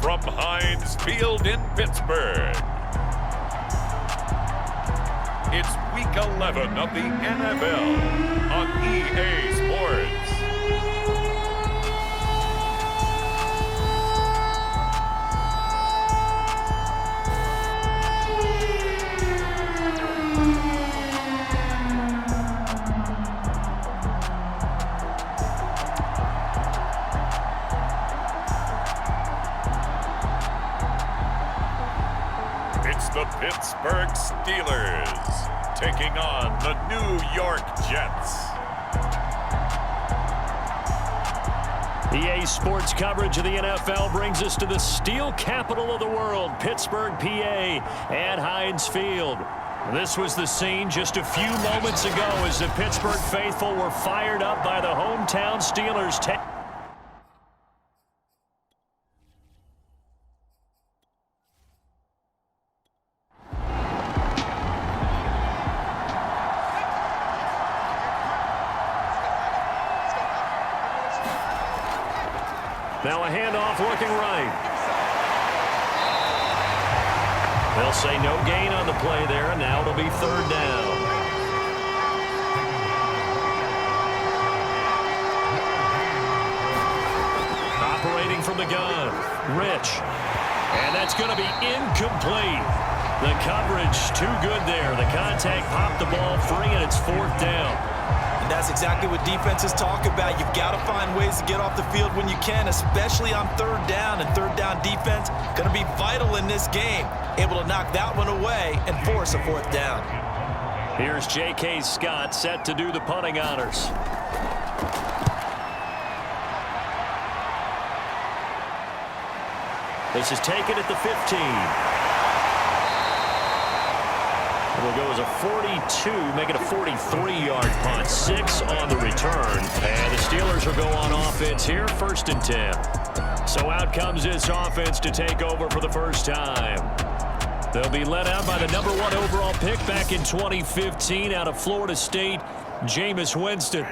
from Heinz Field in Pittsburgh. It's Week 11 of the NFL on EA Sports. It's the Pittsburgh Steelers taking on the New York Jets. EA Sports coverage of the NFL brings us to the steel capital of the world, Pittsburgh, PA, at Heinz Field. This was the scene just a few moments ago as the Pittsburgh faithful were fired up by the hometown Steelers. Now a handoff looking right. They'll say no gain on the play there, and now it'll be third down. Operating from the gun, Rich. And that's going to be incomplete. The coverage too good there. The contact popped the ball free, and it's fourth down. And that's exactly what defenses talk about. You've got to find ways to get off the field when you can, especially on third down. And third down defense going to be vital in this game. Able to knock that one away and force a fourth down. Here's J.K. Scott set to do the punting honors. This is taken at the 15. Will go as a 42, make it a 43-yard punt. 6 on the return. And the Steelers will go on offense here, first and 10. So out comes this offense to take over for the first time. They'll be led out by the number 1 overall pick back in 2015 out of Florida State, Jameis Winston.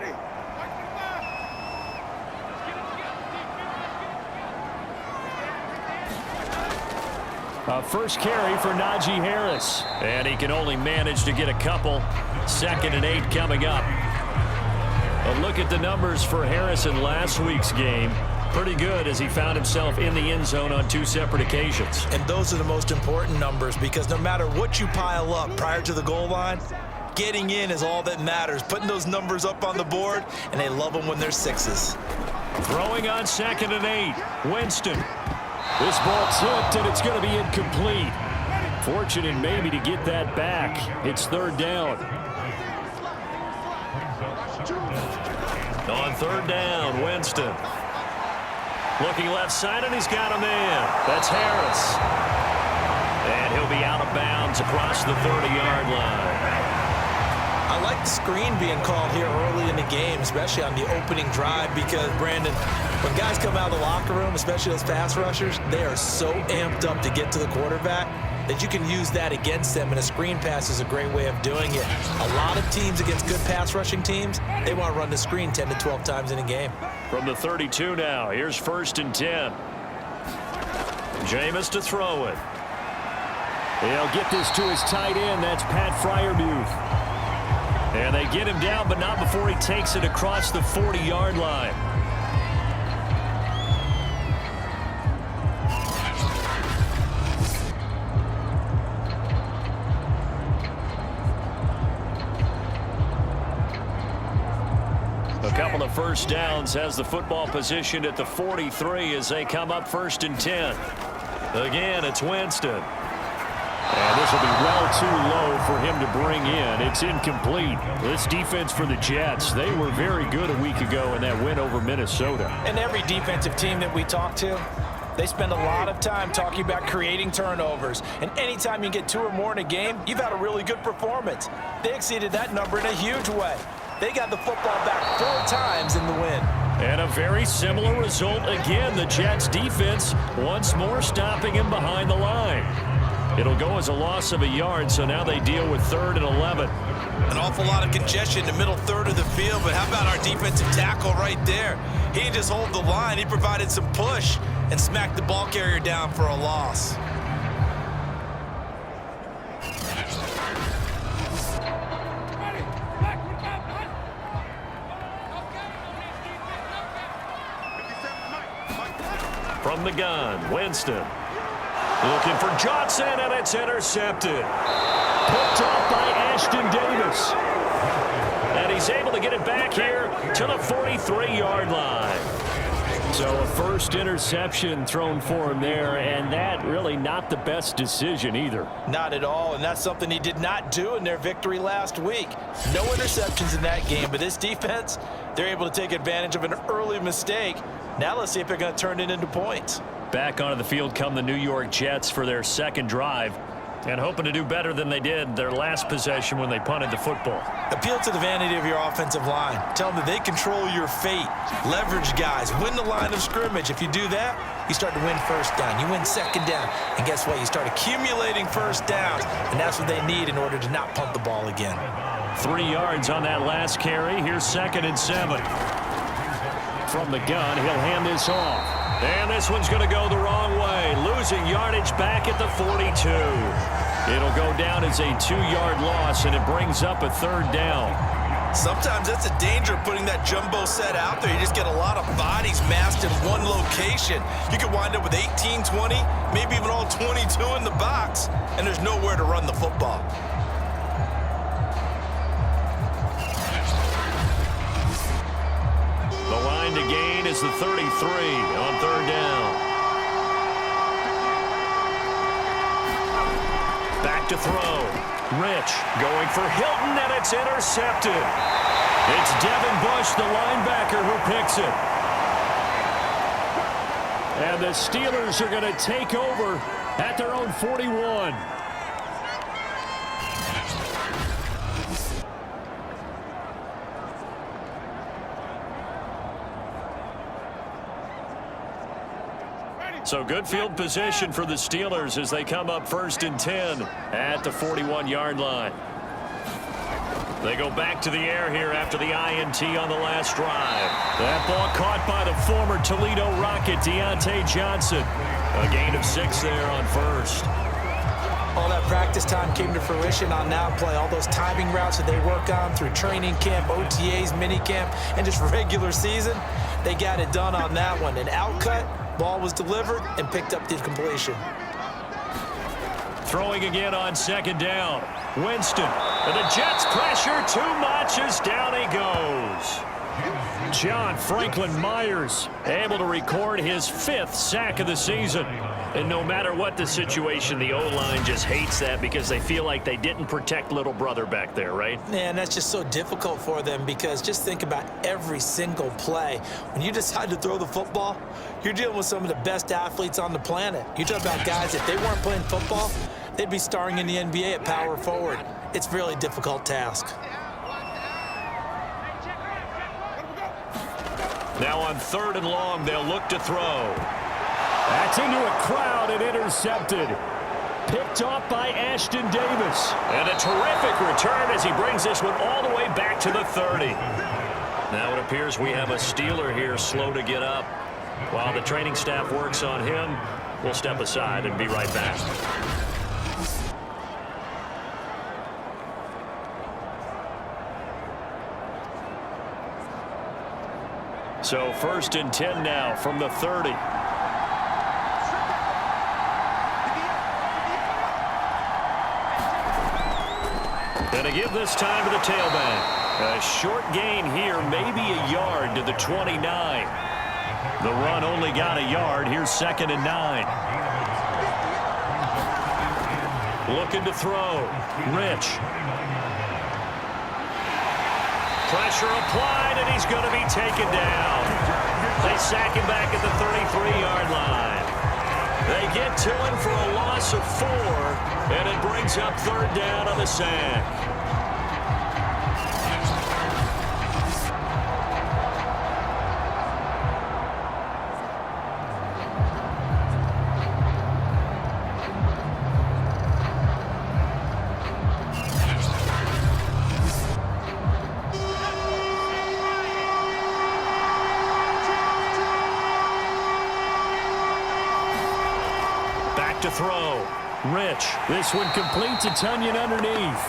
First carry for Najee Harris. And he can only manage to get a couple. 2nd and 8 coming up. A look at the numbers for Harris in last week's game. Pretty good as he found himself in the end zone on 2 separate occasions. And those are the most important numbers because no matter what you pile up prior to the goal line, getting in is all that matters. Putting those numbers up on the board, and they love them when they're 6s. Throwing on 2nd and 8. Winston. This ball tipped, and it's going to be incomplete. Fortunate maybe to get that back. It's third down. On third down, Winston. Looking left side, and he's got a man. That's Harris. And he'll be out of bounds across the 30-yard line. I like the screen being called here early in the game, especially on the opening drive, because, Brandon, when guys come out of the locker room, especially those pass rushers, they are so amped up to get to the quarterback that you can use that against them, and a screen pass is a great way of doing it. A lot of teams against good pass rushing teams, they want to run the screen 10 to 12 times in a game. From the 32 now, here's first and 10. Jameis to throw it. They'll get this to his tight end. That's Pat Freiermuth. And they get him down, but not before he takes it across the 40-yard line. A couple of first downs has the football positioned at the 43 as they come up first and 10. Again, it's Winston. And this will be well too low for him to bring in. It's incomplete. This defense for the Jets, they were very good a week ago in that win over Minnesota. And every defensive team that we talk to, they spend a lot of time talking about creating turnovers. And anytime you get 2 or more in a game, you've had a really good performance. They exceeded that number in a huge way. They got the football back 4 times in the win. And a very similar result again. The Jets defense once more stopping him behind the line. It'll go as a loss of a yard, so now they deal with 3rd and 11. An awful lot of congestion in the middle third of the field, but how about our defensive tackle right there? He just hold the line. He provided some push, and smack the ball carrier down for a loss. From the gun, Winston. Looking for Johnson, and it's intercepted. Picked off by Ashton Davis. And he's able to get it back here to the 43-yard line. So a first interception thrown for him there, and that really not the best decision either. Not at all, and that's something he did not do in their victory last week. No interceptions in that game, but this defense, they're able to take advantage of an early mistake. Now let's see if they're going to turn it into points. Back onto the field come the New York Jets for their second drive, and hoping to do better than they did their last possession when they punted the football. Appeal to the vanity of your offensive line. Tell them that they control your fate. Leverage guys. Win the line of scrimmage. If you do that, you start to win first down. You win second down. And guess what? You start accumulating first downs. And that's what they need in order to not punt the ball again. 3 yards on that last carry. Here's 2nd and 7. From the gun, he'll hand this off. And this one's going to go the wrong way. Losing yardage back at the 42. It'll go down as a 2-yard loss, and it brings up a 3rd down. Sometimes that's a danger of putting that jumbo set out there. You just get a lot of bodies massed in one location. You could wind up with 18, 20, maybe even all 22 in the box, and there's nowhere to run the football. The line to gain is the 33 on 3rd down. Back to throw. Rich going for Hilton, and it's intercepted. It's Devin Bush, the linebacker, who picks it. And the Steelers are going to take over at their own 41. So good field position for the Steelers as they come up 1st and 10 at the 41-yard line. They go back to the air here after the INT on the last drive. That ball caught by the former Toledo Rocket, Deontay Johnson. A gain of 6 there on 1st. All that practice time came to fruition on that play. All those timing routes that they work on through training camp, OTAs, minicamp, and just regular season, they got it done on that one. An outcut. Ball was delivered and picked up the completion. Throwing again on 2nd down. Winston. And the Jets pressure too much as down he goes. John Franklin Myers able to record his 5th sack of the season. And no matter what the situation, the O-line just hates that because they feel like they didn't protect little brother back there, right? Man, that's just so difficult for them because just think about every single play. When you decide to throw the football, you're dealing with some of the best athletes on the planet. You talk about guys, if they weren't playing football, they'd be starring in the NBA at power forward. It's a really difficult task. Now on 3rd and long, they'll look to throw. That's into a crowd and intercepted. Picked off by Ashton Davis. And a terrific return as he brings this one all the way back to the 30. Now it appears we have a Steeler here slow to get up. While the training staff works on him, we'll step aside and be right back. So 1st and 10 now from the 30. And to give this time to the tailback. A short gain here, maybe a yard to the 29. The run only got a yard. Here's 2nd and 9. Looking to throw. Rich. Pressure applied, and he's going to be taken down. They sack him back at the 33-yard line. They get to him for a loss of 4, and it brings up 3rd down on the sack. to throw. Rich. This one complete to Tonyan underneath.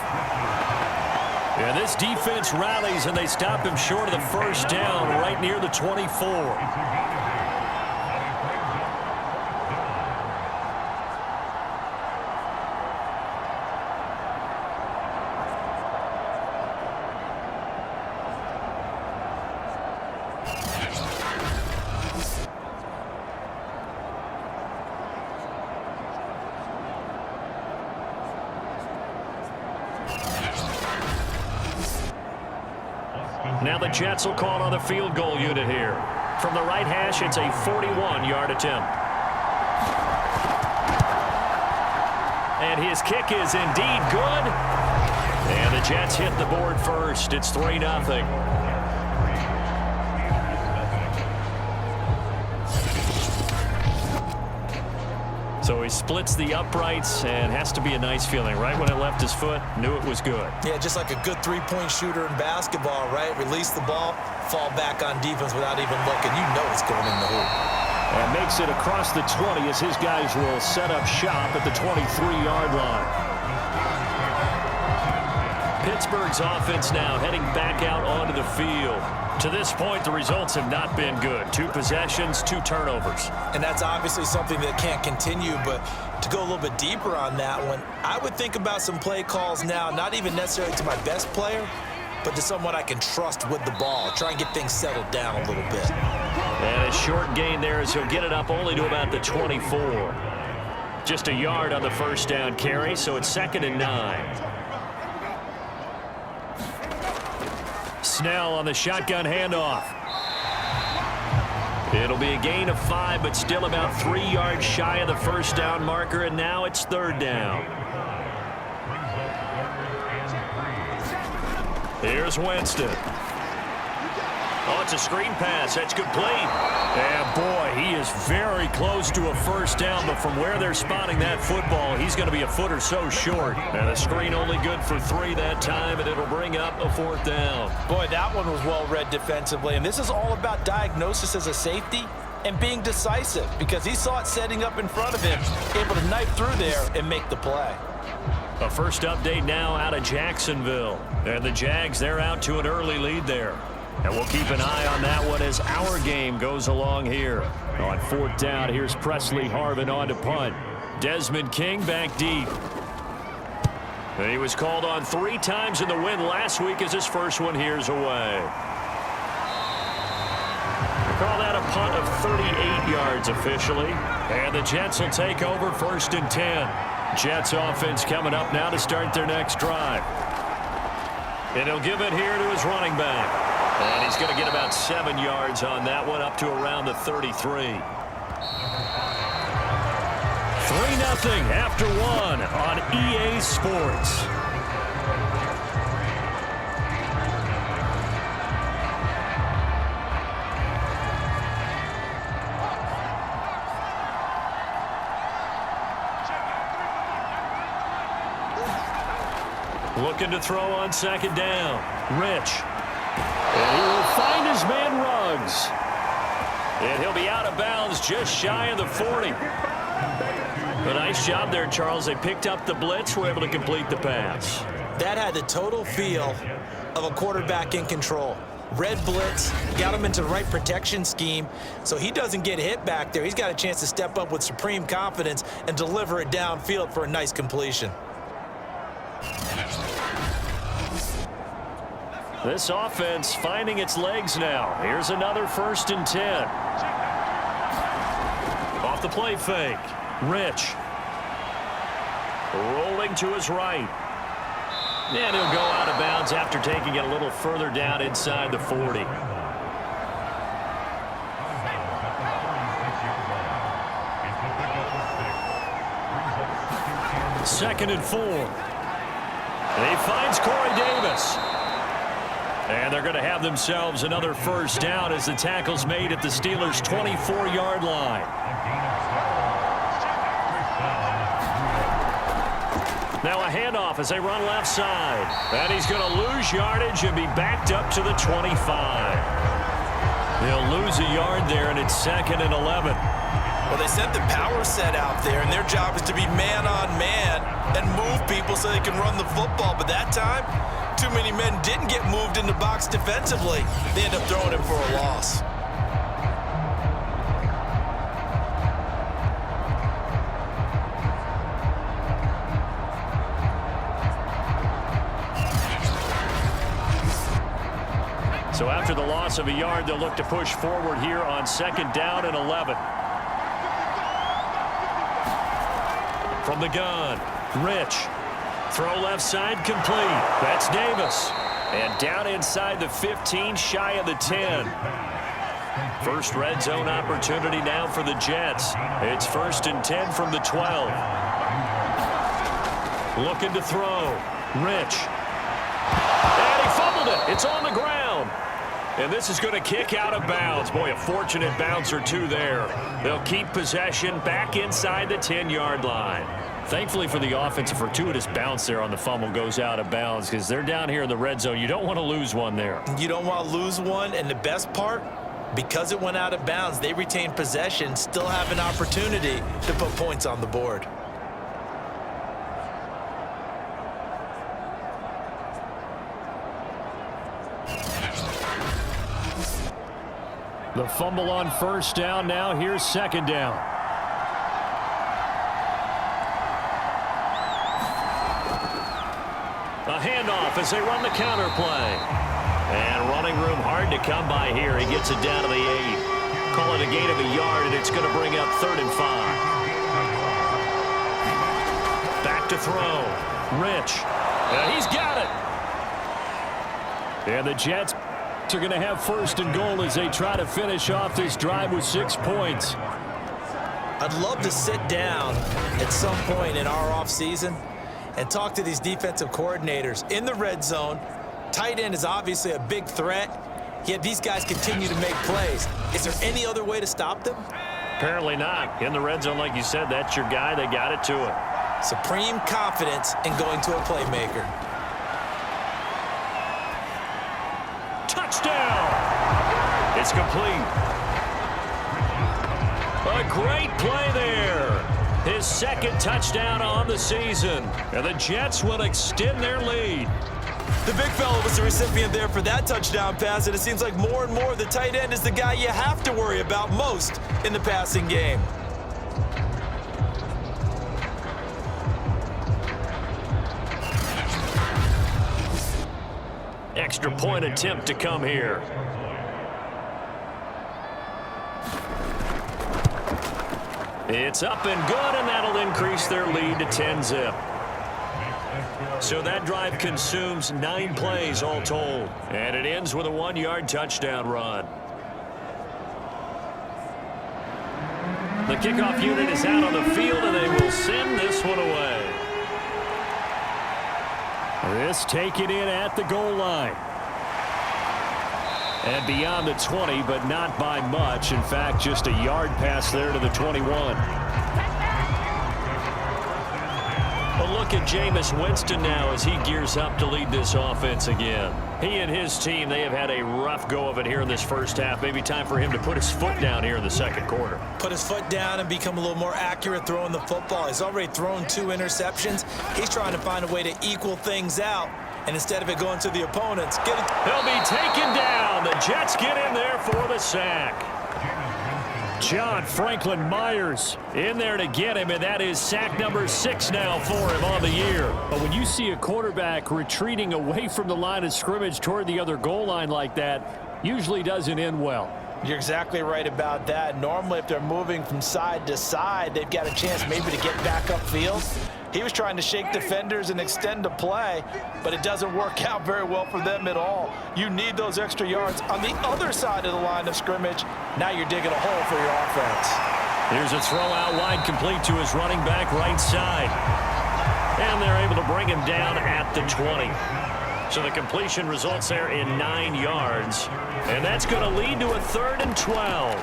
And this defense rallies, and they stop him short of the first down right near the 24. Now the Jets will call on the field goal unit here. From the right hash, it's a 41-yard attempt. And his kick is indeed good. And the Jets hit the board first. It's 3-0. So he splits the uprights, and has to be a nice feeling. Right when it left his foot, knew it was good. Yeah, just like a good three-point shooter in basketball, right? Release the ball, fall back on defense without even looking. You know it's going in the hoop. And makes it across the 20 as his guys will set up shop at the 23-yard line. Pittsburgh's offense now heading back out onto the field. To this point, the results have not been good. 2 possessions, 2 turnovers. And that's obviously something that can't continue, but to go a little bit deeper on that one, I would think about some play calls now, not even necessarily to my best player, but to someone I can trust with the ball. Try and get things settled down a little bit. And a short gain there as he'll get it up only to about the 24. Just a yard on the first down carry, so it's 2nd and 9. Snell on the shotgun handoff. It'll be a gain of 5, but still about 3 yards shy of the first down marker, and now it's 3rd down. Here's Winston. Oh, it's a screen pass. That's complete. And, boy, he is very close to a first down, but from where they're spotting that football, he's going to be a foot or so short. And the screen only good for 3 that time, and it'll bring up a 4th down. Boy, that one was well read defensively, and this is all about diagnosis as a safety and being decisive, because he saw it setting up in front of him, able to knife through there and make the play. A first update now out of Jacksonville. And the Jags, they're out to an early lead there. And we'll keep an eye on that one as our game goes along here. On 4th down, here's Presley Harvin on to punt. Desmond King back deep. And he was called on 3 times in the win last week as his first one here's away. Call that a punt of 38 yards officially. And the Jets will take over 1st and 10. Jets offense coming up now to start their next drive. And he'll give it here to his running back. And he's going to get about 7 yards on that one, up to around the 33. 3-0 after 1 on EA Sports. Looking to throw on 2nd down. Rich. And he will find his man Ruggs. And he'll be out of bounds just shy of the 40. A nice job there, Charles. They picked up the blitz, were able to complete the pass. That had the total feel of a quarterback in control. Red blitz, got him into the right protection scheme, so he doesn't get hit back there. He's got a chance to step up with supreme confidence and deliver it downfield for a nice completion. This offense finding its legs now. Here's another 1st and 10. Off the play fake. Rich. Rolling to his right. And he'll go out of bounds after taking it a little further down inside the 40. 2nd and 4. And he finds Corey Davis. And they're going to have themselves another first down as the tackle's made at the Steelers' 24-yard line. Now a handoff as they run left side. And he's going to lose yardage and be backed up to the 25. They'll lose a yard there, and it's 2nd and 11. Well, they sent the power set out there, and their job is to be man-on-man and move people so they can run the football. But that time, too many men didn't get moved in the box defensively. They end up throwing him for a loss. So after the loss of a yard, they'll look to push forward here on 2nd down and 11. From the gun, Rich. Throw left side complete. That's Davis. And down inside the 15, shy of the 10. First red zone opportunity now for the Jets. It's 1st and 10 from the 12. Looking to throw. Rich. And he fumbled it. It's on the ground. And this is going to kick out of bounds. Boy, a fortunate bounce or two there. They'll keep possession back inside the 10-yard line. Thankfully for the offense, a fortuitous bounce there on the fumble goes out of bounds because they're down here in the red zone. You don't want to lose one there. You don't want to lose one, and the best part, because it went out of bounds, they retain possession, still have an opportunity to put points on the board. The fumble on 1st down. Now here's 2nd down. A handoff as they run the counter play. And running room hard to come by here. He gets it down to the 8. Call it a gain of a yard, and it's going to bring up 3rd and 5. Back to throw. Rich. And he's got it. And the Jets are going to have 1st and goal as they try to finish off this drive with 6 points. I'd love to sit down at some point in our offseason and talk to these defensive coordinators in the red zone. Tight end is obviously a big threat, yet these guys continue to make plays. Is there any other way to stop them? Apparently not. In the red zone, like you said, that's your guy. They got it to him. Supreme confidence in going to a playmaker. Touchdown! It's complete. A great play there. His 2nd touchdown on the season. And the Jets will extend their lead. The big fella was the recipient there for that touchdown pass, and it seems like more and more the tight end is the guy you have to worry about most in the passing game. Extra point attempt to come here. It's up and good, and that'll increase their lead to 10-zip. So that drive consumes 9 plays all told. And it ends with a 1-yard touchdown run. The kickoff unit is out on the field, and they will send this one away. This taken in at the goal line. And beyond the 20, but not by much. In fact, just a yard pass there to the 21. A look at Jameis Winston now as he gears up to lead this offense again. He and his team, they have had a rough go of it here in this first half. Maybe time for him to put his foot down here in the 2nd quarter. Put his foot down and become a little more accurate throwing the football. He's already thrown 2 interceptions. He's trying to find a way to equal things out. And instead of it going to the opponents, get it. He'll be taken down. The Jets get in there for the sack. John Franklin Myers in there to get him, and that is sack number 6 now for him on the year. But when you see a quarterback retreating away from the line of scrimmage toward the other goal line like that, usually doesn't end well. You're exactly right about that. Normally, if they're moving from side to side, they've got a chance maybe to get back upfield. He was trying to shake defenders and extend the play, but it doesn't work out very well for them at all. You need those extra yards on the other side of the line of scrimmage. Now you're digging a hole for your offense. Here's a throw out wide complete to his running back right side. And they're able to bring him down at the 20. So the completion results there in 9 yards. And that's going to lead to a 3rd and 12.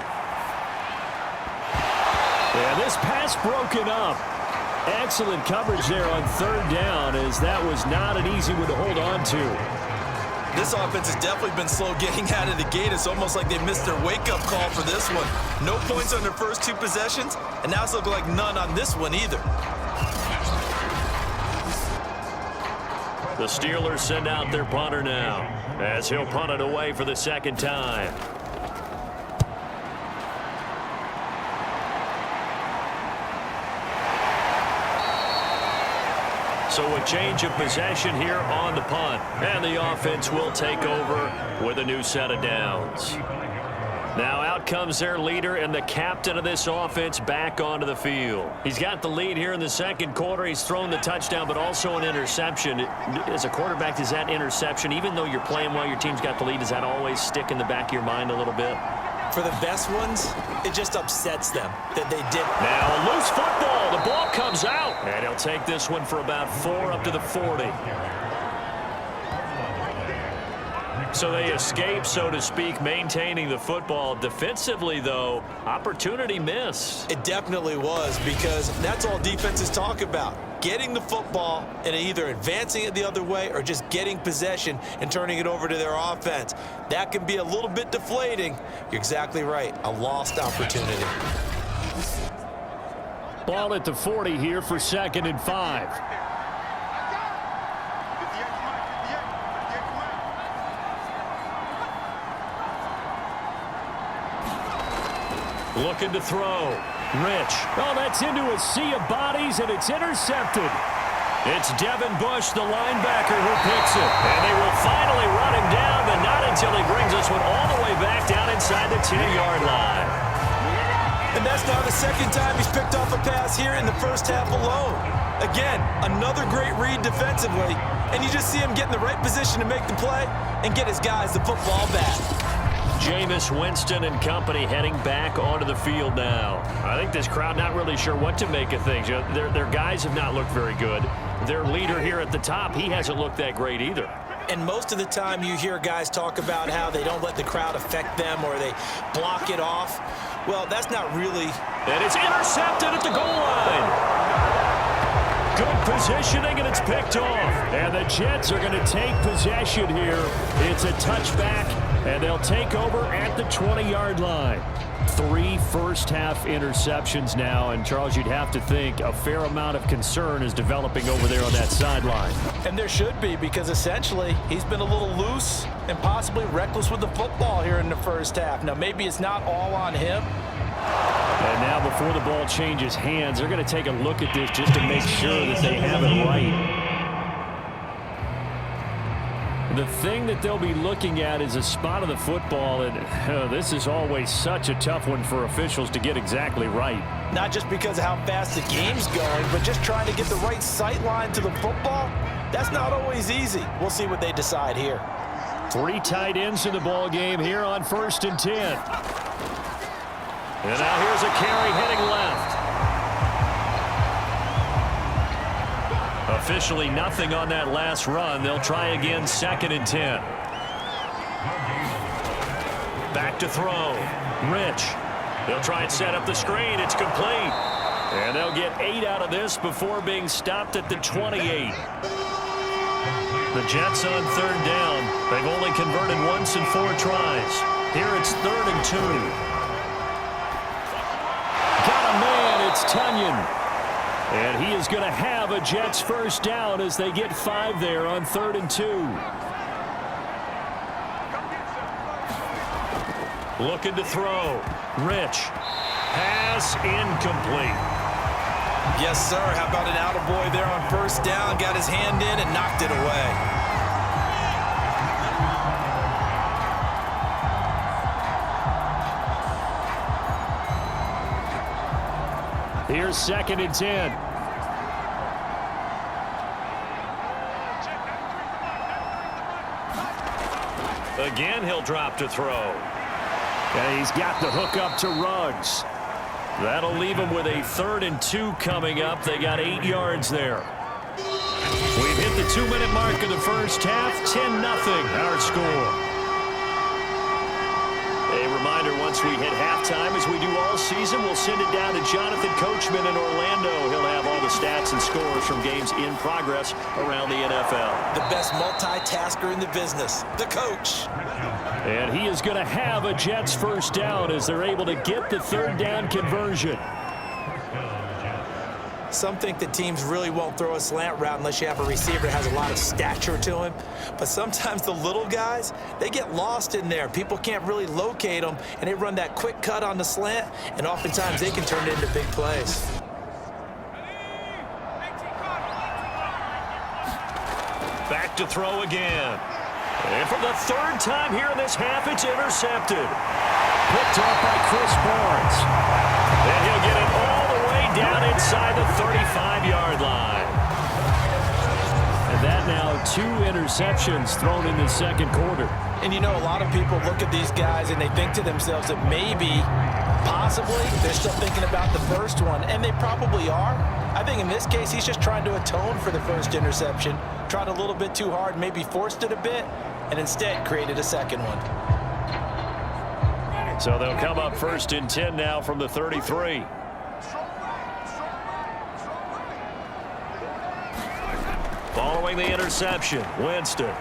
And this pass broken up. Excellent coverage there on 3rd down, as that was not an easy one to hold on to. This offense has definitely been slow getting out of the gate. It's almost like they missed their wake-up call for this one. No points on their first 2 possessions, and now it's looking like none on this one either. The Steelers send out their punter now, as he'll punt it away for the second time. So a change of possession here on the punt. And the offense will take over with a new set of downs. Now out comes their leader and the captain of this offense back onto the field. He's got the lead here in the second quarter. He's thrown the touchdown, but also an interception. As a quarterback, does that interception, even though you're playing well, your team's got the lead, does that always stick in the back of your mind a little bit? For the best ones, it just upsets them that they did. Now a loose football. The ball comes out. And he'll take this one for about 4 up to the 40. So they escape, so to speak, maintaining the football. Defensively, though, opportunity missed. It definitely was, because that's all defenses talk about. Getting the football and either advancing it the other way or just getting possession and turning it over to their offense. That can be a little bit deflating. You're exactly right. A lost opportunity. Ball at the 40 here for 2nd and 5. Looking to throw. Rich. Oh, that's into a sea of bodies, and it's intercepted. It's Devin Bush, the linebacker, who picks it. And they will finally run him down, but not until he brings this one all the way back down inside the 10-yard line. And that's now the second time he's picked off a pass here in the first half alone. Again, another great read defensively, and you just see him get in the right position to make the play and get his guys the football back. Jameis Winston and company heading back onto the field now. I think this crowd not really sure what to make of things. Their guys have not looked very good. Their leader here at the top, he hasn't looked that great either. And most of the time you hear guys talk about how they don't let the crowd affect them or they block it off. Well, that's not really. And it's intercepted at the goal line. Good positioning, and it's picked off. And the Jets are going to take possession here. It's a touchback, and they'll take over at the 20-yard line. 3 first-half interceptions now, and Charles, you'd have to think a fair amount of concern is developing over there on that sideline. And there should be, because essentially he's been a little loose and possibly reckless with the football here in the first half. Now, maybe it's not all on him. And now before the ball changes hands, they're going to take a look at this just to make sure that they have it right. The thing that they'll be looking at is a spot of the football, and this is always such a tough one for officials to get exactly right. Not just because of how fast the game's going, but just trying to get the right sight line to the football. That's not always easy. We'll see what they decide here. 3 tight ends in the ball game here on 1st and 10. And now here's a carry heading left. Officially nothing on that last run. They'll try again, 2nd and 10. Back to throw. Rich. They'll try and set up the screen. It's complete. And they'll get 8 out of this before being stopped at the 28. The Jets on 3rd down. They've only converted once in 4 tries. Here it's 3rd and 2. Got a man. It's Tunyon. And he is going to have a Jets first down as they get 5 there on 3rd and 2. Looking to throw. Rich. Pass incomplete. Yes, sir. How about an attaboy there on 1st down? Got his hand in and knocked it away. Here's 2nd and 10. Again, he'll drop to throw. And he's got the hook up to Ruggs. That'll leave him with a 3rd and 2 coming up. They got 8 yards there. We've hit the 2-minute mark of the first half. 10-0 our score. A reminder, once we hit halftime, as we do all season, we'll send it down to Jonathan Coachman in Orlando. He'll have all the stats and scores from games in progress around the NFL. The best multitasker in the business, the coach. And he is going to have a Jets first down as they're able to get the third down conversion. Some think that teams really won't throw a slant route unless you have a receiver that has a lot of stature to him. But sometimes the little guys, they get lost in there. People can't really locate them, and they run that quick cut on the slant, and oftentimes they can turn it into big plays. Back to throw again. And for the third time here in this half, it's intercepted. Picked up by Chris Barnes. And he'll get it all the way down inside the 35-yard line. And that now 2 interceptions thrown in the second quarter. And you know, a lot of people look at these guys and they think to themselves that maybe, possibly, they're still thinking about the first one, and they probably are. I think in this case, he's just trying to atone for the first interception, tried a little bit too hard, maybe forced it a bit, and instead created a second one. So they'll come up first and 10 now from the 33. Following the interception, Winston.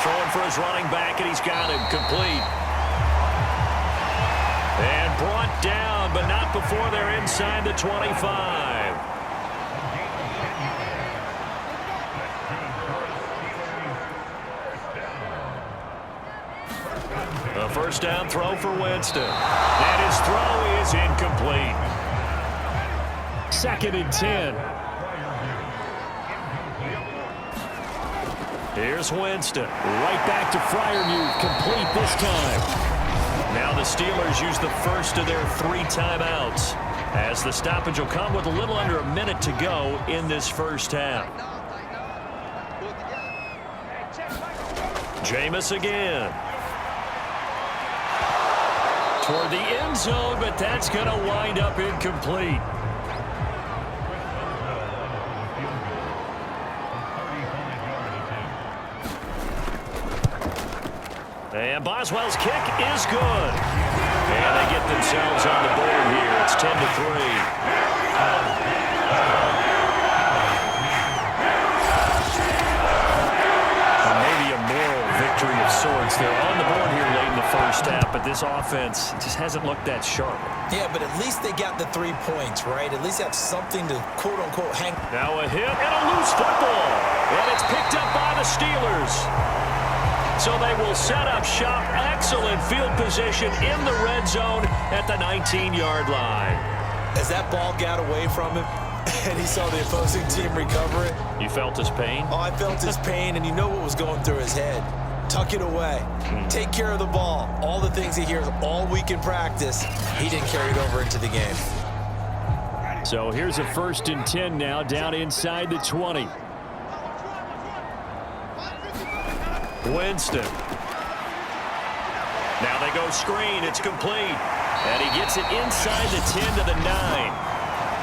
Throwing for his running back, and he's got him complete. And brought down, but not before they're inside the 25. A first down throw for Winston. And his throw is incomplete. 2nd and 10. Here's Winston. Right back to Freiermuth. Complete this time. Now the Steelers use the first of their 3 timeouts, as the stoppage will come with a little under a minute to go in this first half. Jameis again. Toward the end zone, but that's going to wind up incomplete. And Boswell's kick is good. And they get themselves on the board here. It's 10-3. Maybe a moral victory of sorts. They're on the board here late in the first half, but this offense just hasn't looked that sharp. Yeah, but at least they got the 3 points, right? At least have something to quote-unquote hang. Now a hit and a loose football. And it's picked up by the Steelers. So they will set up shop. Excellent field position in the red zone at the 19-yard line. As that ball got away from him and he saw the opposing team recover it. You felt his pain? Oh, I felt his pain, and you know what was going through his head. Tuck it away. Take care of the ball. All the things he hears all week in practice, he didn't carry it over into the game. So here's a 1st and 10 now, down inside the 20. Winston. Now they go screen. It's complete. And he gets it inside the 10 to the 9.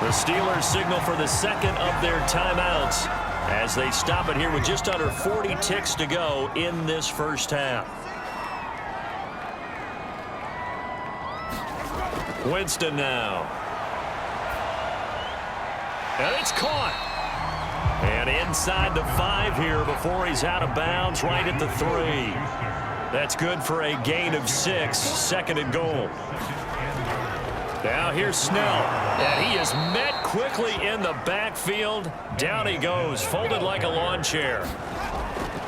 The Steelers signal for the second of their timeouts as they stop it here with just under 40 ticks to go in this first half. Winston now. And it's caught. And inside the 5 here before he's out of bounds, right at the 3. That's good for a gain of 6, 2nd and goal. Now here's Snell, and he is met quickly in the backfield. Down he goes, folded like a lawn chair.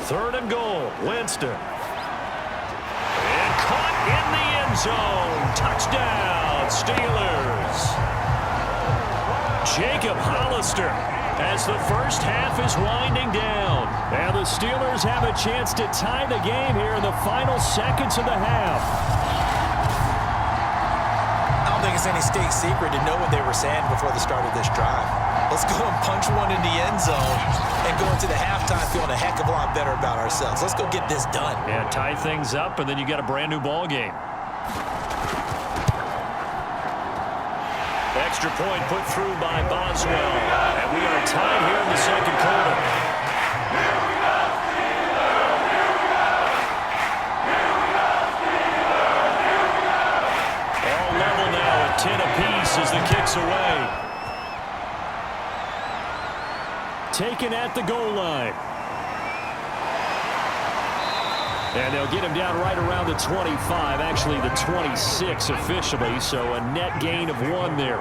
3rd and goal, Winston. And caught in the end zone. Touchdown, Steelers. Jacob Hollister, as the first half is winding down. And the Steelers have a chance to tie the game here in the final seconds of the half. I don't think it's any state secret to know what they were saying before the start of this drive. Let's go and punch one in the end zone and go into the halftime feeling a heck of a lot better about ourselves. Let's go get this done. Yeah, tie things up, and then you got a brand new ball game. Extra point put through by Boswell. And we are tied here in the second quarter. All level now at 10 apiece as the kick's away. taken at the goal line. And they'll get him down right around the 25, actually the 26 officially, so a net gain of 1 there.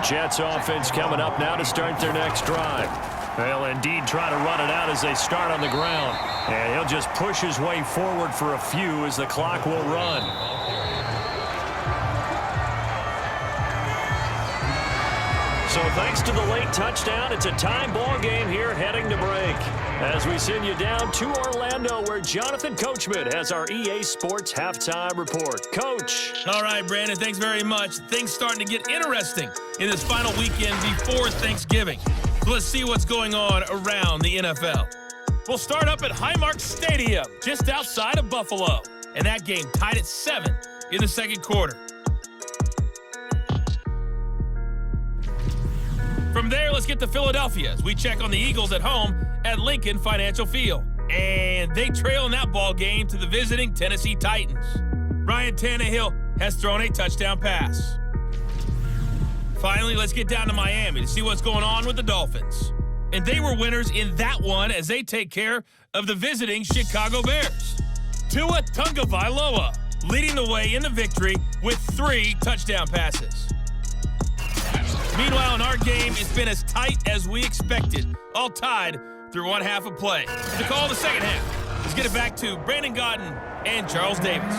Jets offense coming up now to start their next drive. They'll indeed try to run it out as they start on the ground. And he'll just push his way forward for a few as the clock will run. So thanks to the late touchdown, it's a tie ball game here heading to break. As we send you down to Orlando, where Jonathan Coachman has our EA Sports Halftime Report. Coach. All right, Brandon, thanks very much. Things starting to get interesting in this final weekend before Thanksgiving. So let's see what's going on around the NFL. We'll start up at Highmark Stadium, just outside of Buffalo. And that game tied at 7 in the second quarter. From there, let's get to Philadelphia as we check on the Eagles at home at Lincoln Financial Field. And they trail in that ball game to the visiting Tennessee Titans. Ryan Tannehill has thrown a touchdown pass. Finally, let's get down to Miami to see what's going on with the Dolphins. And they were winners in that one as they take care of the visiting Chicago Bears. Tua Tagovailoa leading the way in the victory with 3 touchdown passes. Meanwhile, in our game, it's been as tight as we expected, all tied through one half of play. To call the second half, let's get it back to Brandon Gaudin and Charles Davis.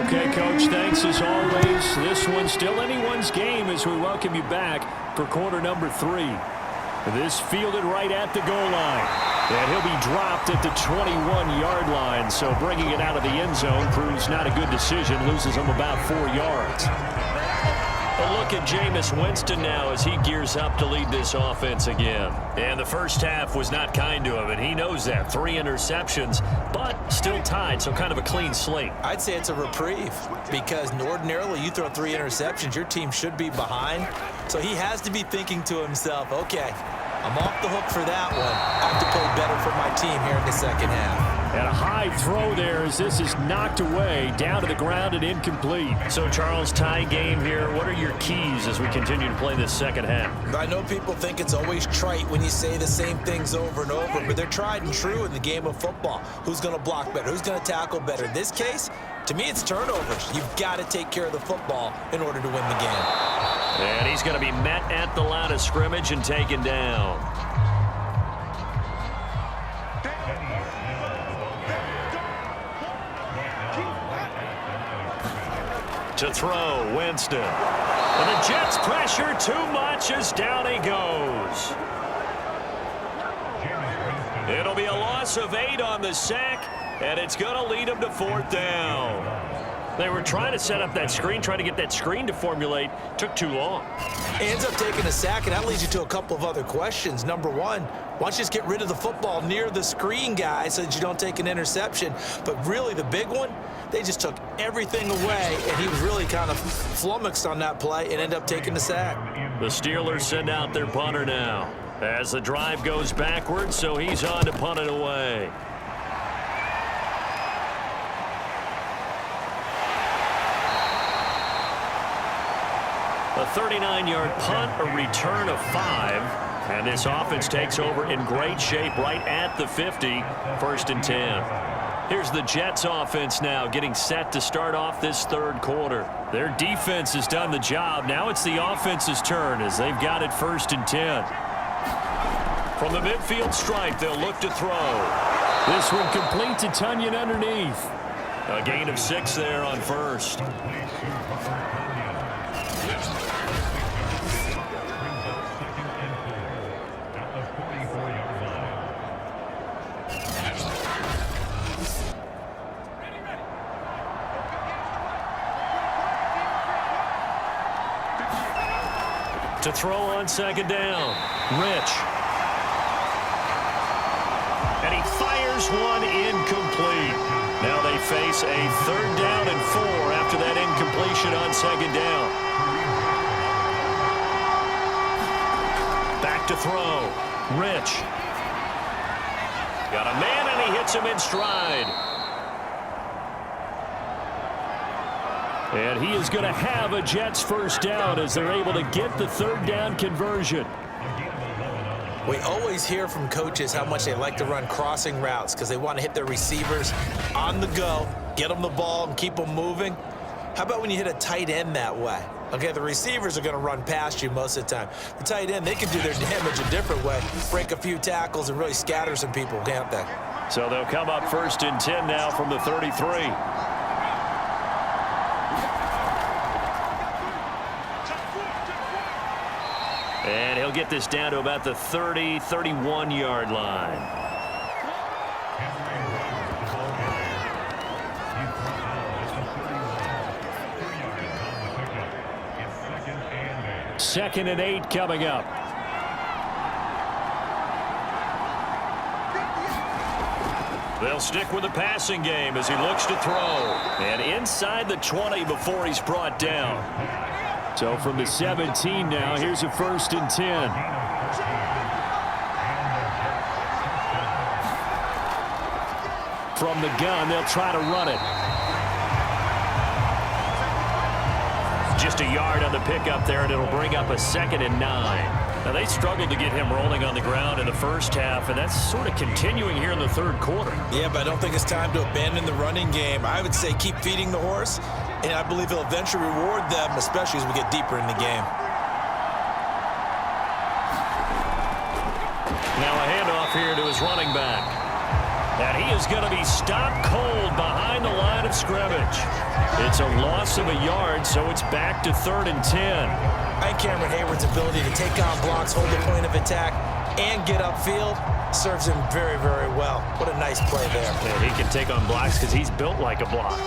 Okay, Coach, thanks as always. This one's still anyone's game as we welcome you back for quarter number 3. This fielded right at the goal line. And he'll be dropped at the 21-yard line, so bringing it out of the end zone proves not a good decision, loses him about 4 yards. A look at Jameis Winston now as he gears up to lead this offense again. And the first half was not kind to him, and he knows that. 3 interceptions, but still tied, so kind of a clean slate. I'd say it's a reprieve because ordinarily you throw 3 interceptions, your team should be behind. So he has to be thinking to himself, okay, I'm off the hook for that one. I have to play better for my team here in the second half. And a high throw there as this is knocked away, down to the ground and incomplete. So, Charles, tie game here. What are your keys as we continue to play this second half? I know people think it's always trite when you say the same things over and over, but they're tried and true in the game of football. Who's going to block better? Who's going to tackle better? In this case, to me, it's turnovers. You've got to take care of the football in order to win the game. And he's going to be met at the line of scrimmage and taken down. To throw, Winston. And the Jets pressure too much as down he goes. It'll be a loss of 8 on the sack, and it's going to lead him to 4th down. They were trying to set up that screen, trying to get that screen to formulate. Took too long. Ends up taking a sack, and that leads you to a couple of other questions. Number one, why don't you just get rid of the football near the screen guy so that you don't take an interception? But really the big one, they just took everything away, and he was really kind of flummoxed on that play and ended up taking the sack. The Steelers send out their punter now as the drive goes backwards, so he's on to punt it away. A 39-yard punt, a return of 5. And this offense takes over in great shape right at the 50, 1st and 10. Here's the Jets offense now getting set to start off this 3rd quarter. Their defense has done the job. Now it's the offense's turn as they've got it 1st and 10. From the midfield stripe, they'll look to throw. This one complete to Tunyon underneath. A gain of 6 there on 1st. To throw on 2nd down, Rich. And he fires one incomplete. Now they face a 3rd down and 4 after that incompletion on 2nd down. Back to throw, Rich. Got a man and he hits him in stride. And he is going to have a Jets 1st down as they're able to get the 3rd down conversion. We always hear from coaches how much they like to run crossing routes because they want to hit their receivers on the go, get them the ball, and keep them moving. How about when you hit a tight end that way? Okay, the receivers are going to run past you most of the time. The tight end, they can do their damage a different way, break a few tackles and really scatter some people, can't they? So they'll come up 1st and 10 now from the 33. And he'll get this down to about the 30, 31-yard line. Second and 8 coming up. They'll stick with the passing game as he looks to throw. And inside the 20 before he's brought down. So from the 17 now, here's a 1st and 10. From the gun, they'll try to run it. Just a yard on the pickup there, and it'll bring up a 2nd and 9. Now, they struggled to get him rolling on the ground in the first half, and that's sort of continuing here in the third quarter. Yeah, but I don't think it's time to abandon the running game. I would say keep feeding the horse, and I believe he'll eventually reward them, especially as we get deeper in the game. Now a handoff here to his running back. And he is going to be stopped cold behind the line of scrimmage. It's a loss of a yard, so it's back to 3rd and 10. And Cameron Hayward's ability to take on blocks, hold the point of attack, and get upfield serves him very, very well. What a nice play there. And he can take on blocks because he's built like a block.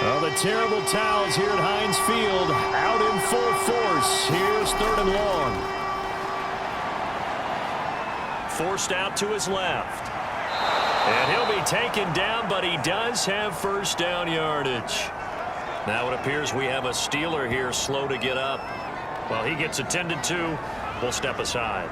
Well, the terrible towels here at Heinz Field out in full force. Here's 3rd and long. Forced out to his left. And he'll be taken down, but he does have 1st down yardage. Now it appears we have a Steeler here slow to get up. While he gets attended to, we'll step aside.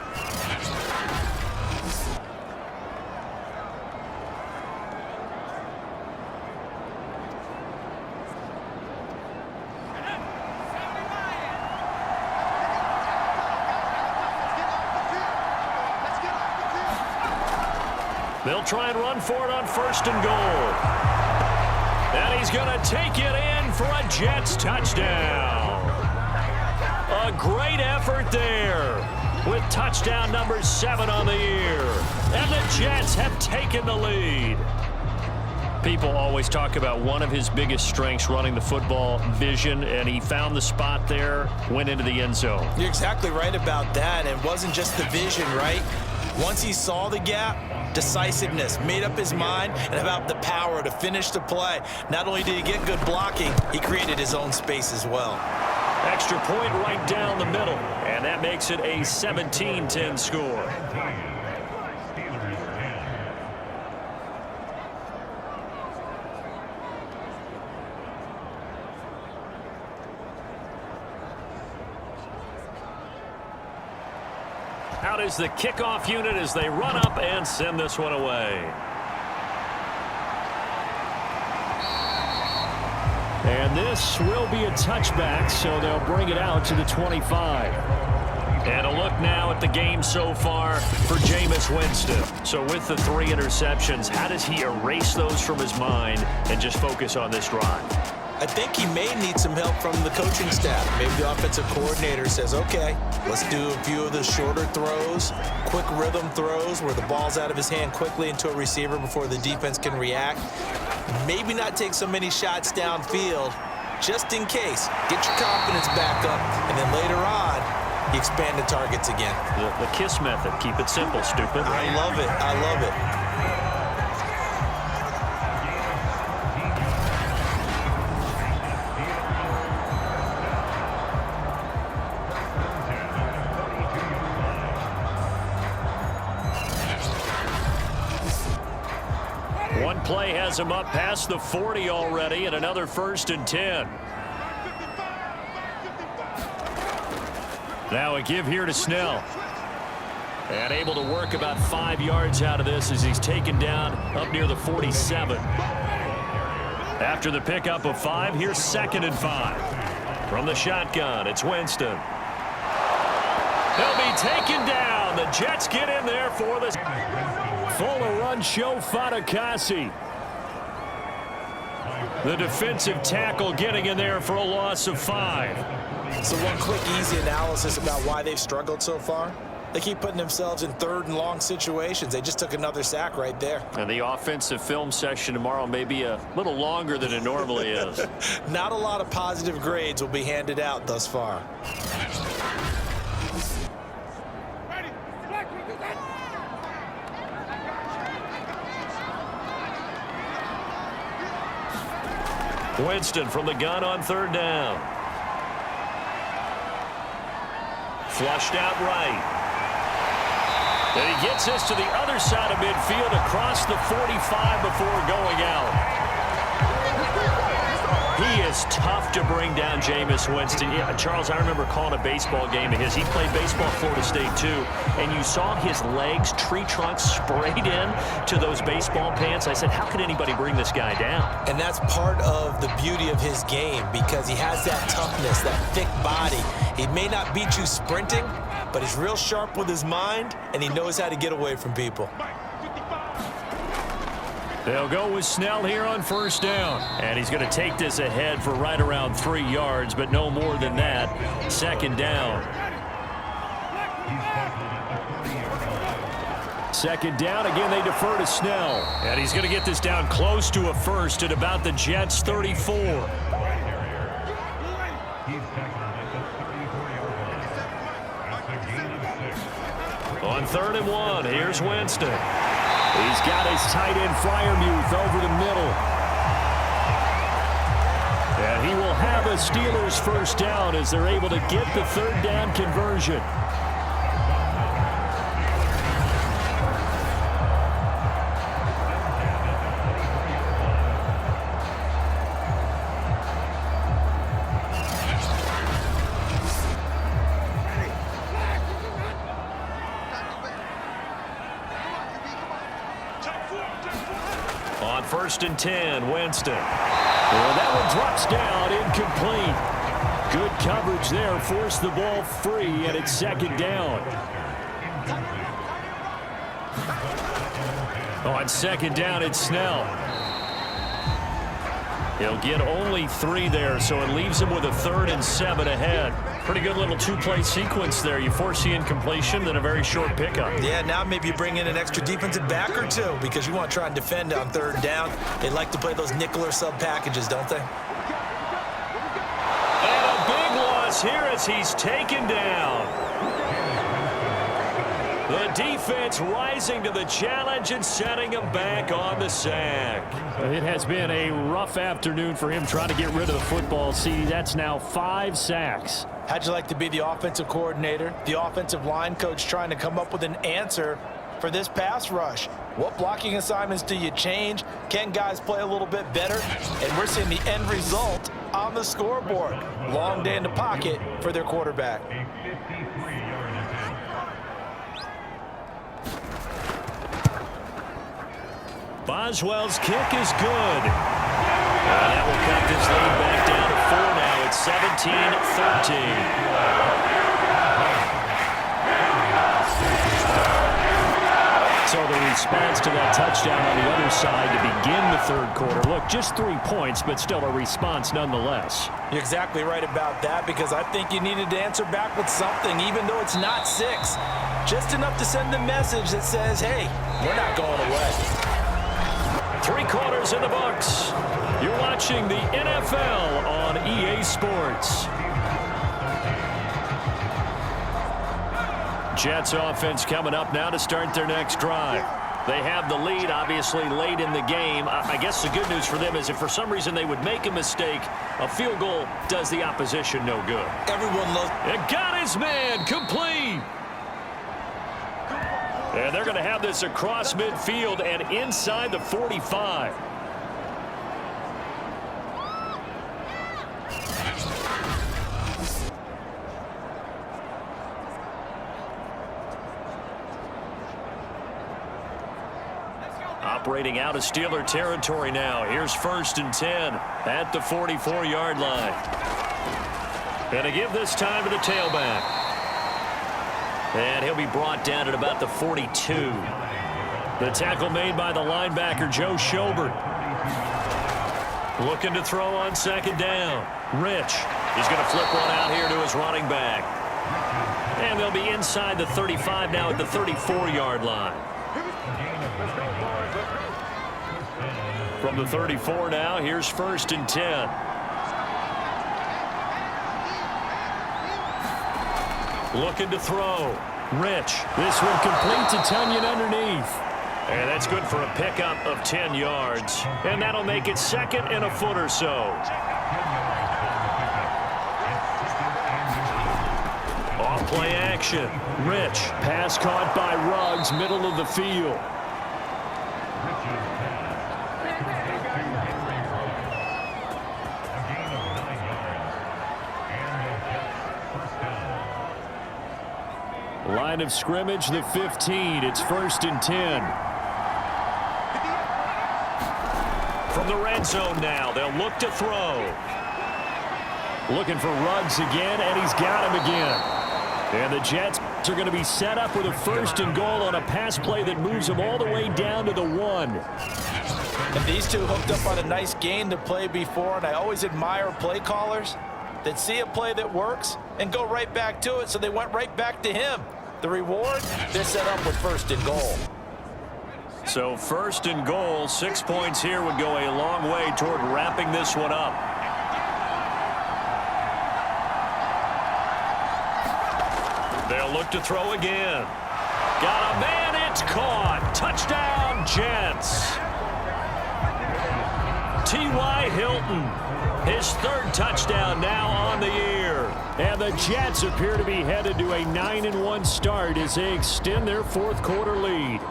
They'll try and run for it on 1st and goal. And he's going to take it in for a Jets touchdown. A great effort there with touchdown number 7 on the year. And the Jets have taken the lead. People always talk about one of his biggest strengths running the football, vision, and he found the spot there, went into the end zone. You're exactly right about that. It wasn't just the vision, right? Once he saw the gap, decisiveness, made up his mind, and about the power to finish the play. Not only did he get good blocking, he created his own space as well. Extra point right down the middle, and that makes it a 17-10 score. Out is the kickoff unit as they run up and send this one away. And this will be a touchback, so they'll bring it out to the 25. And a look now at the game so far for Jameis Winston. So with the 3 interceptions, how does he erase those from his mind and just focus on this drive? I think he may need some help from the coaching staff. Maybe the offensive coordinator says, okay, let's do a few of the shorter throws, quick rhythm throws where the ball's out of his hand quickly into a receiver before the defense can react. Maybe not take so many shots downfield, just in case. Get your confidence back up, and then later on, you expand the targets again. The KISS method. Keep it simple, stupid. I love it. I love it. One play has him up past the 40 already, and another 1st and 10. Now a give here to Snell. And able to work about 5 yards out of this as he's taken down up near the 47. After the pickup of 5, here's 2nd and 5. From the shotgun, it's Winston. He'll be taken down and the Jets get in there for the Fuller run show Fatukasi. The defensive tackle getting in there for a loss of 5. So one quick, easy analysis about why they've struggled so far. They keep putting themselves in 3rd and long situations. They just took another sack right there. And the offensive film session tomorrow may be a little longer than it normally is. Not a lot of positive grades will be handed out thus far. Winston from the gun on 3rd down. Flushed out right. And he gets us to the other side of midfield across the 45 before going out. He is tough to bring down, Jameis Winston. Yeah, Charles, I remember calling a baseball game of his. He played baseball at Florida State, too. And you saw his legs, tree trunks sprayed in to those baseball pants. I said, how could anybody bring this guy down? And that's part of the beauty of his game because he has that toughness, that thick body. He may not beat you sprinting, but he's real sharp with his mind, and he knows how to get away from people. They'll go with Snell here on 1st down. And he's going to take this ahead for right around 3 yards, but no more than that. 2nd down. 2nd down. Again, they defer to Snell. And he's going to get this down close to a first at about the Jets' 34. On 3rd and 1, here's Winston. He's got his tight end Freiermuth over the middle. And he will have a Steelers 1st down as they're able to get the 3rd down conversion. On 1st and 10, Winston. Well, that one drops down, incomplete. Good coverage there, forced the ball free, and it's 2nd down. On 2nd down, it's Snell. He'll get only 3 there, so it leaves him with a 3rd and 7 ahead. Pretty good little 2-play sequence there. You force the incompletion, then a very short pickup. Yeah, now maybe you bring in an extra defensive back or 2 because you want to try and defend on 3rd down. They like to play those nickel or sub packages, don't they? And a big loss here as he's taken down. The defense rising to the challenge and setting him back on the sack. It has been a rough afternoon for him trying to get rid of the football. See, that's now 5 sacks. How'd you like to be the offensive coordinator, the offensive line coach trying to come up with an answer for this pass rush? What blocking assignments do you change? Can guys play a little bit better? And we're seeing the end result on the scoreboard. Long day in the pocket for their quarterback. Boswell's kick is good. And that will cut this lead back down to 4 now. It's 17-13. So the response to that touchdown on the other side to begin the 3rd quarter. Look, just 3 points, but still a response nonetheless. You're exactly right about that because I think you needed to answer back with something, even though it's not 6. Just enough to send the message that says, hey, we're not going away. 3 quarters in the books. You're watching the NFL on EA Sports. Jets offense coming up now to start their next drive. They have the lead, obviously, late in the game. I guess the good news for them is if for some reason they would make a mistake, a field goal does the opposition no good. Everyone loves. It got his man complete. And they're going to have this across midfield and inside the 45. Operating out of Steeler territory now. Here's 1st and 10 at the 44-yard line. And to give this time to the tailback. And he'll be brought down at about the 42. The tackle made by the linebacker, Joe Schobert. Looking to throw on second down. Rich. He's going to flip one out here to his running back. And they'll be inside the 35 now at the 34-yard line. From the 34 now, here's 1st and 10. Looking to throw. Rich. This one complete to Tunyon underneath. And that's good for a pickup of 10 yards. And that'll make it 2nd and a foot or so. Off play action. Rich. Pass caught by Ruggs, middle of the field. Line of scrimmage, the 15. It's 1st and 10. From the red zone now, they'll look to throw. Looking for Ruggs again, and he's got him again. And the Jets are going to be set up with a 1st and goal on a pass play that moves them all the way down to the 1. And these two hooked up on a nice game to play before, and I always admire play callers that see a play that works and go right back to it, so they went right back to him. The reward, they're set up with 1st and goal. So 1st and goal, 6 points here would go a long way toward wrapping this one up. They'll look to throw again. Got a man, it's caught. Touchdown, Jets. T.Y. Hilton, his 3rd touchdown now on the year. And the Jets appear to be headed to a 9-1 start as they extend their 4th quarter lead.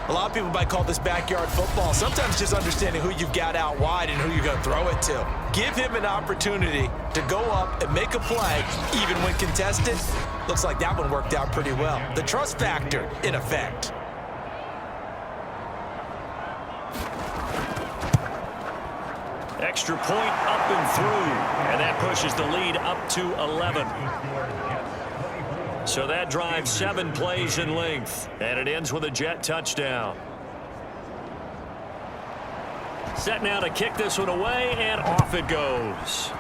A lot of people might call this backyard football. Sometimes just understanding who you've got out wide and who you're going to throw it to. Give him an opportunity to go up and make a play, even when contested. Looks like that one worked out pretty well. The trust factor, in effect. Extra point up and through. And that pushes the lead up to 11. So that drives 7 plays in length. And it ends with a Jet touchdown. Set now to kick this one away, and off it goes.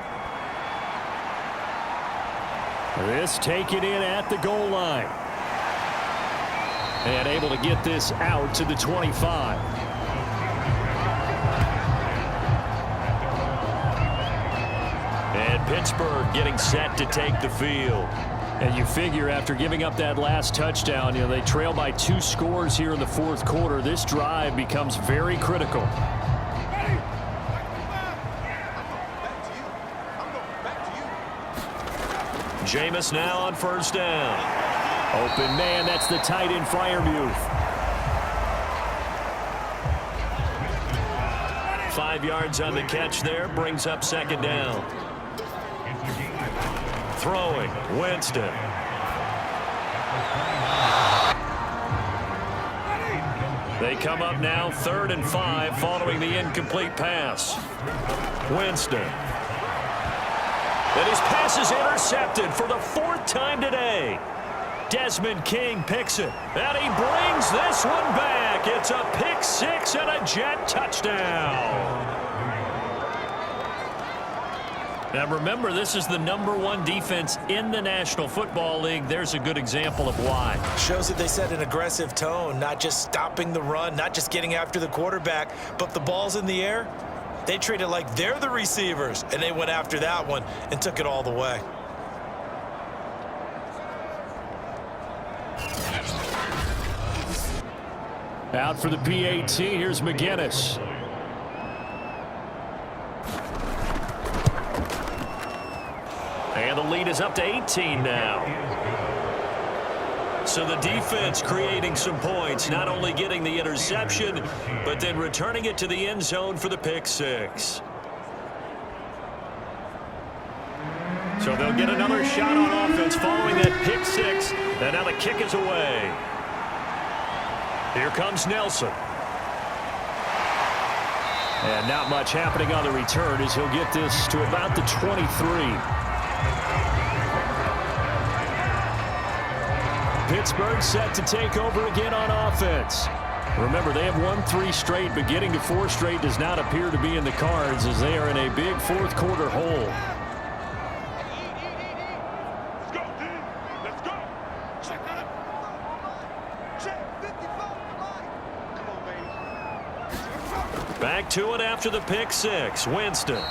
This taken in at the goal line. And able to get this out to the 25. And Pittsburgh getting set to take the field. And you figure after giving up that last touchdown, they trail by 2 scores here in the 4th quarter. This drive becomes very critical. Jameis now on 1st down. Open man, that's the tight end Freiermuth. 5 yards on the catch there, brings up 2nd down. Throwing, Winston. They come up now 3rd and 5 following the incomplete pass. Winston. And his pass is intercepted for the 4th time today. Desmond King picks it. And he brings this one back. It's a pick 6 and a Jet touchdown. Now remember, this is the #1 defense in the National Football League. There's a good example of why. Shows that they set an aggressive tone, not just stopping the run, not just getting after the quarterback, but the ball's in the air. They treat it like they're the receivers, and they went after that one and took it all the way. Out for the PAT, here's McGinnis. And the lead is up to 18 now. So the defense creating some points, not only getting the interception, but then returning it to the end zone for the pick 6. So they'll get another shot on offense following that pick 6. And now the kick is away. Here comes Nelson. And not much happening on the return as he'll get this to about the 23. Pittsburgh set to take over again on offense. Remember, they have won 3 straight, but getting to 4 straight does not appear to be in the cards as they are in a big fourth quarter hole. Let's go, D. Let's go. Check it. Check 55. Come on, baby. Back to it after the pick 6. Winston.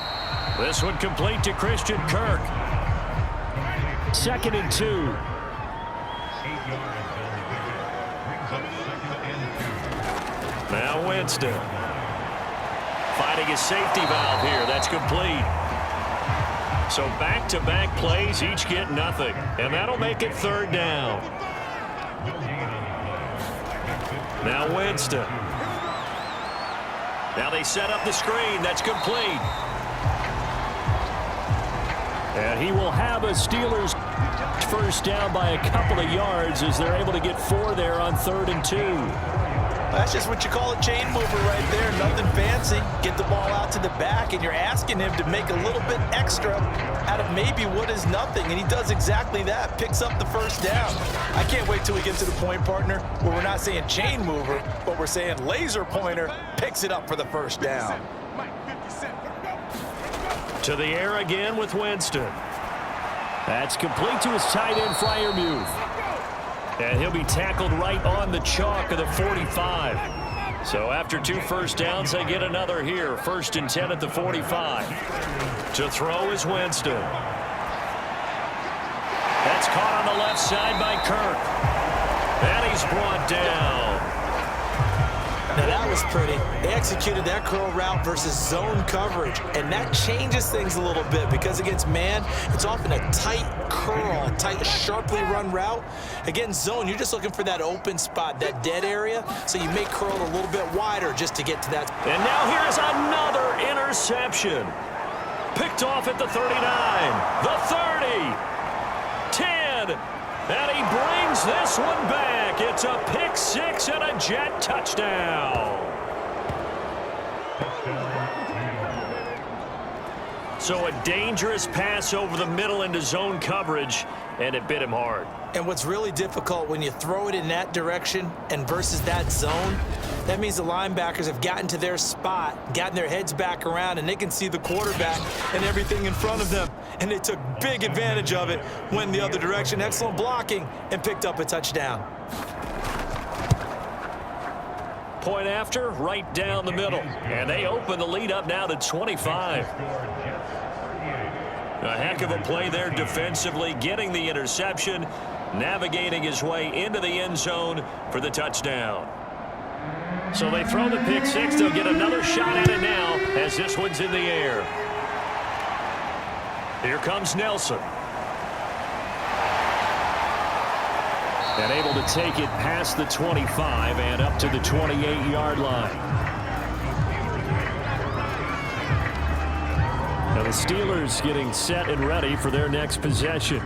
This one complete to Christian Kirk. 2nd and 2. Now Winston. Finding his safety valve here. That's complete. So back-to-back plays, each get nothing. And that'll make it 3rd down. Now Winston. Now they set up the screen. That's complete. And he will have a Steelers first down by a couple of yards as they're able to get 4 there on 3rd and 2. That's just what you call a chain mover right there. Nothing fancy. Get the ball out to the back, and you're asking him to make a little bit extra out of maybe what is nothing, and he does exactly that. Picks up the first down. I can't wait till we get to the point, partner, where we're not saying chain mover, but we're saying laser pointer picks it up for the first down. To the air again with Winston. That's complete to his tight end, Freiermuth. And he'll be tackled right on the chalk of the 45. So after 2 first downs, they get another here. 1st and 10 at the 45. To throw is Winston. That's caught on the left side by Kirk. And he's brought down. Now that was pretty. They executed that curl route versus zone coverage, and that changes things a little bit because against man, it's often a tight curl, a tight, sharply run route. Against zone, you're just looking for that open spot, that dead area, so you may curl a little bit wider just to get to that. And now here's another interception. Picked off at the 39, the 30, 10, and he brings this one back. It's a pick 6 and a Jet touchdown. So a dangerous pass over the middle into zone coverage, and it bit him hard. And what's really difficult when you throw it in that direction and versus that zone, that means the linebackers have gotten to their spot, gotten their heads back around, and they can see the quarterback and everything in front of them. And they took big advantage of it, went the other direction, excellent blocking, and picked up a touchdown. Point after, right down the middle. And they open the lead up now to 25. A heck of a play there defensively, getting the interception, navigating his way into the end zone for the touchdown. So they throw the pick 6. They'll get another shot at it now as this one's in the air. Here comes Nelson. And able to take it past the 25 and up to the 28-yard line. Now the Steelers getting set and ready for their next possession.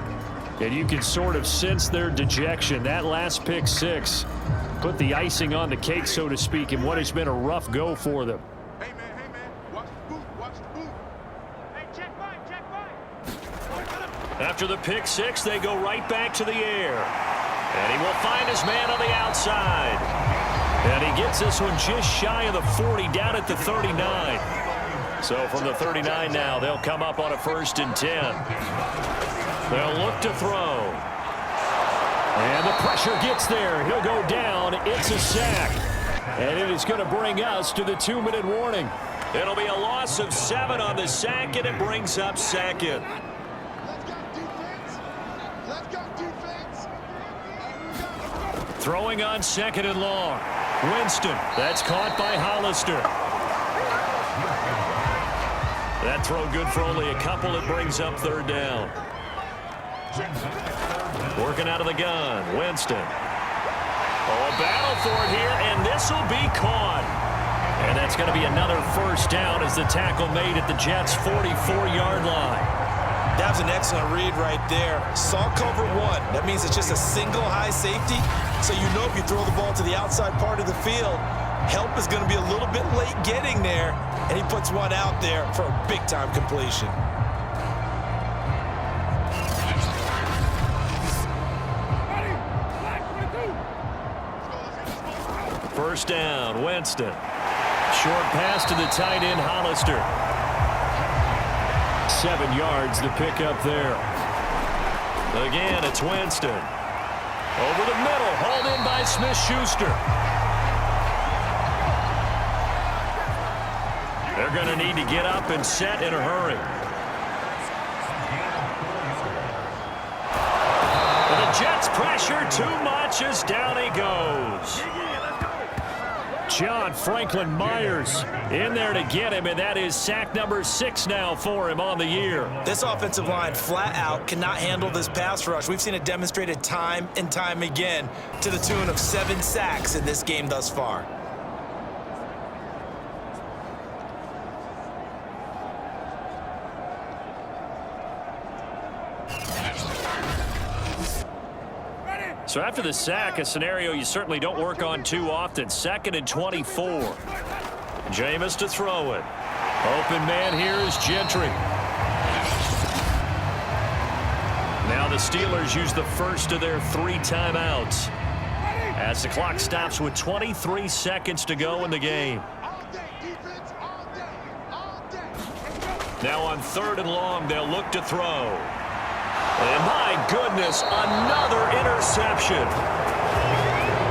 And you can sort of sense their dejection. That last pick 6 put the icing on the cake, so to speak, in what has been a rough go for them. Hey, man, watch the boot, watch the boot. Hey, check back. After the pick 6, they go right back to the air. And he will find his man on the outside. And he gets this one just shy of the 40, down at the 39. So from the 39 now, they'll come up on a 1st and 10. They'll look to throw. And the pressure gets there. He'll go down. It's a sack. And it is going to bring us to the 2-minute warning. It'll be a loss of 7 on the sack, and it brings up 2nd. Throwing on 2nd and long. Winston. That's caught by Hollister. That throw good for only a couple. It brings up 3rd down. Working out of the gun. Winston. Oh, a battle for it here, and this will be caught. And that's going to be another 1st down as the tackle made at the Jets' 44-yard line. That was an excellent read right there. Saw cover 1. That means it's just a single high safety. So you know if you throw the ball to the outside part of the field, help is going to be a little bit late getting there. And he puts one out there for a big-time completion. first down. Winston. Short pass to the tight end, Hollister. 7 yards to pick up there. Again, it's Winston. Over the middle, hauled in by Smith-Schuster. They're going to need to get up and set in a hurry. The Jets pressure too much as down he goes. John Franklin Myers in there to get him, and that is sack number 6 now for him on the year. This offensive line flat out cannot handle this pass rush. We've seen it demonstrated time and time again to the tune of 7 sacks in this game thus far. So after the sack, a scenario you certainly don't work on too often. 2nd and 24. Jameis to throw it. Open man here is Gentry. Now the Steelers use the first of their 3 timeouts as the clock stops with 23 seconds to go in the game. Now on 3rd and long, they'll look to throw. And my goodness, another interception.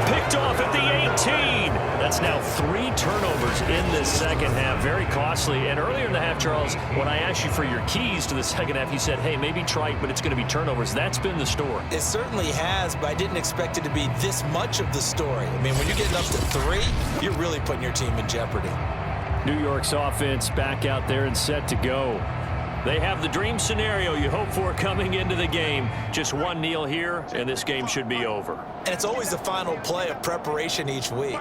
Picked off at the 18. That's now 3 turnovers in this second half. Very costly. And earlier in the half, Charles, when I asked you for your keys to the second half, you said, hey, maybe trite, but it's going to be turnovers. That's been the story. It certainly has, but I didn't expect it to be this much of the story. I mean, when you're getting up to 3, you're really putting your team in jeopardy. New York's offense back out there and set to go. They have the dream scenario you hope for coming into the game. Just one kneel here, and this game should be over. And it's always the final play of preparation each week.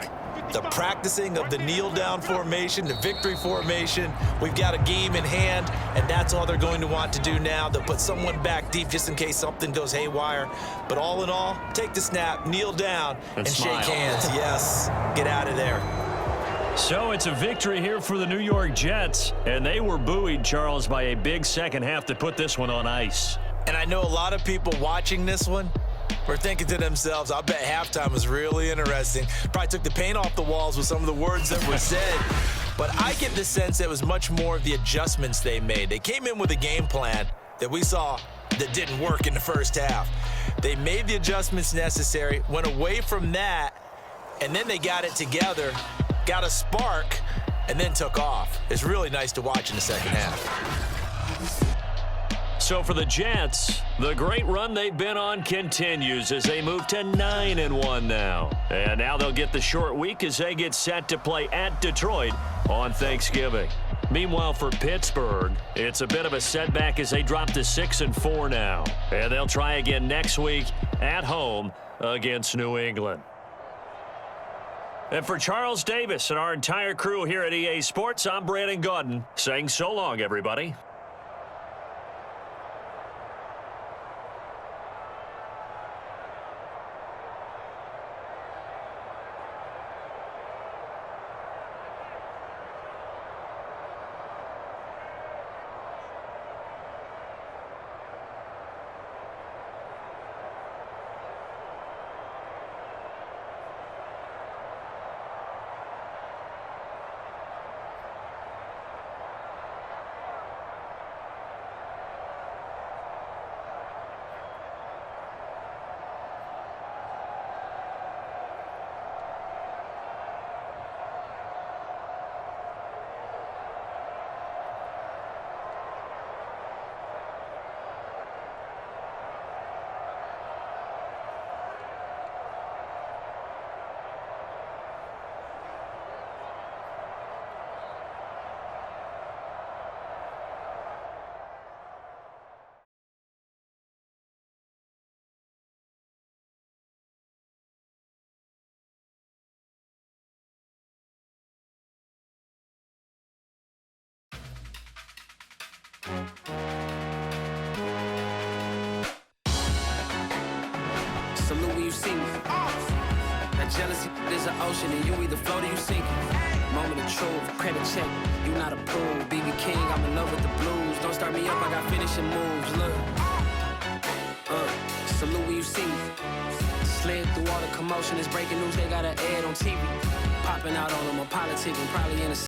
The practicing of the kneel-down formation, the victory formation. We've got a game in hand, and that's all they're going to want to do now. They'll put someone back deep just in case something goes haywire. But all in all, take the snap, kneel down, and shake hands. Yes, get out of there. So it's a victory here for the New York Jets, and they were buoyed, Charles, by a big second half to put this one on ice. And I know a lot of people watching this one were thinking to themselves, I bet halftime was really interesting. Probably took the paint off the walls with some of the words that were said. But I get the sense that it was much more of the adjustments they made. They came in with a game plan that we saw that didn't work in the first half. They made the adjustments necessary, went away from that, and then they got it together, got a spark, and then took off. It's really nice to watch in the second half. So for the Jets, the great run they've been on continues as they move to 9-1 now. And now they'll get the short week as they get set to play at Detroit on Thanksgiving. Meanwhile, for Pittsburgh, it's a bit of a setback as they drop to 6-4 now. And they'll try again next week at home against New England. And for Charles Davis and our entire crew here at EA Sports, I'm Brandon Gaudin saying so long, everybody. Salute when you see me. That jealousy is an ocean, and you either float or you sink. Moment of truth, credit check, you not approved. BB King, I'm in love with the blues. Don't start me up, I got finishing moves. Look, salute when you see me. Slid through all the commotion, it's breaking news, they got an ad on TV. Popping out on them, I'm politicking, probably in a